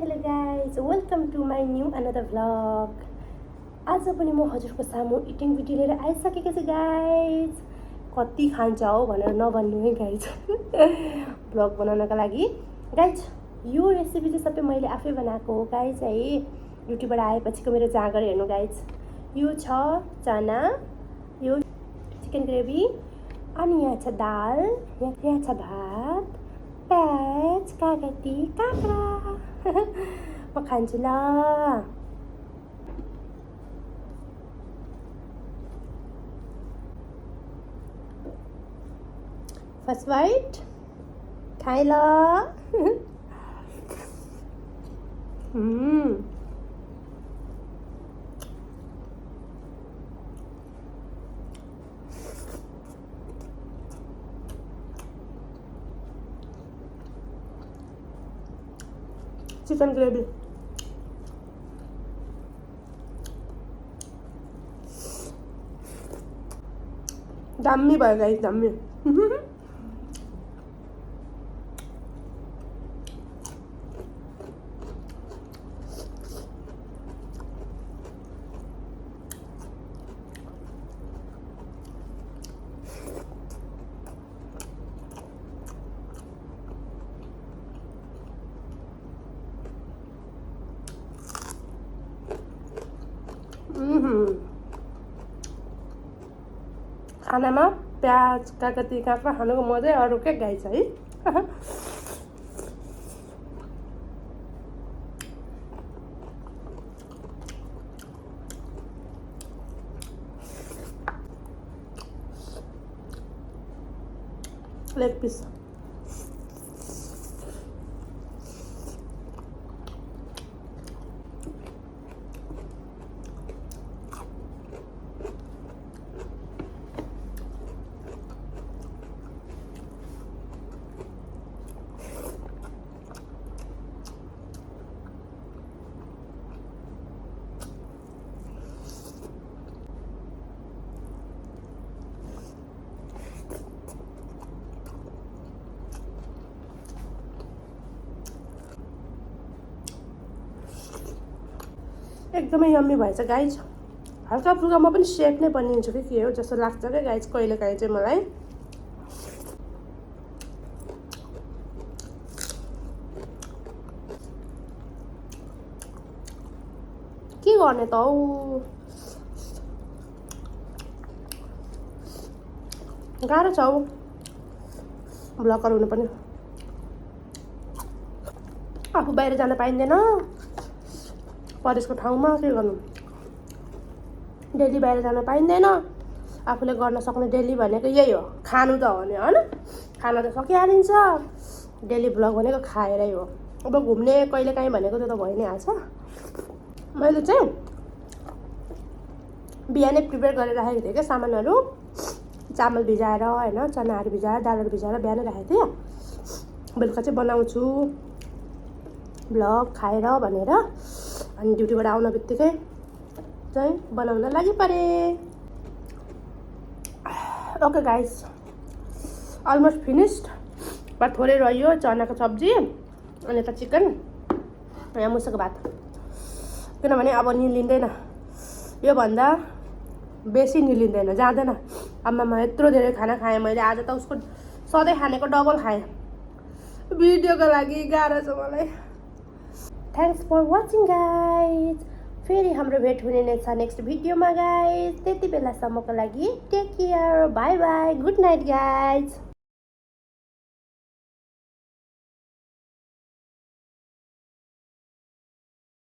hello guys, welcome to my new another vlog. आज पनि म हजुरको सामु इटिङ भिडियो लिएर आइसकेको छु गाइज. कति खान्छ हो भनेर नभन्नु है गाइज. भ्लग बनाउनको लागि गाइज यो रेसिपी चाहिँ सबै मैले आफै बनाएको हो गाइज है. ड्युटीबाट आएपछिको मेरो जाँगर हेर्नु गाइज. यो छ चना, यो चिकन ग्रेभी, अनि यहाँ छ दाल, यहाँ छ भात, प्याज, कागती, काँक्रा. म खान्छु ल. फर्स्ट बाइट खाए ल. चिकन ग्रेभी दामी भयो गाइस, दामी. खानामा प्याज, कागती, काँक्रा खानुको मजै अरू के गाइस है. लेग पिस एकदमै यम्मी भएछ गाइज. हल्का फुल्का म पनि सेक नै बनिन्छु कि के हो जस्तो लाग्छ क्या गाइज कहिले काहीँ चाहिँ मलाई. के गर्ने त हौ, गाह्रो छ हौ ब्लगर हुनु पनि. आफू बाहिर जान पाइँदैन परेशको ठाउँमा. के गर्नु, डेली बाहिर जान पाइँदैन. आफूले गर्न सक्ने डेली भनेको यही हो, खानु त हो नि होइन. खाना त सकिहालिन्छ. डेली भ्लग भनेको खाएरै हो. अब घुम्ने कहिले काहीँ भनेको त्यो त भइ नै हाल्छ. मैले चाहिँ बिहानै प्रिपेयर गरेर राखेको थिएँ क्या सामानहरू. चामल भिजाएर होइन, चनाहरू भिजाएर, दालहरू भिजाएर बिहानै राखेको थिएँ. बेलुका चाहिँ बनाउँछु भ्लग खाएर भनेर. अनि ड्युटीबाट आउन बित्तिकै चाहिँ बनाउन लागि परे. Okay guys, almost finished. But थोरै रह्यो चनाको सब्जी अनि यता चिकन, यहाँ मुसाको भात. किनभने अब निलिँदैन, योभन्दा बेसी निलिँदैन, जाँदैन. आमामा यत्रो धेरै खाना खाएँ मैले. आज त उसको सधैँ खानेको डबल खाएँ. भिडियोको लागि गाह्रो छ मलाई. Thanks for watching guys. फेरि हाम्रो भेट हुने नै छ नेक्स्ट भिडियोमा गाइज. त्यति बेलासम्मको लागि take care, bye bye, good night guys.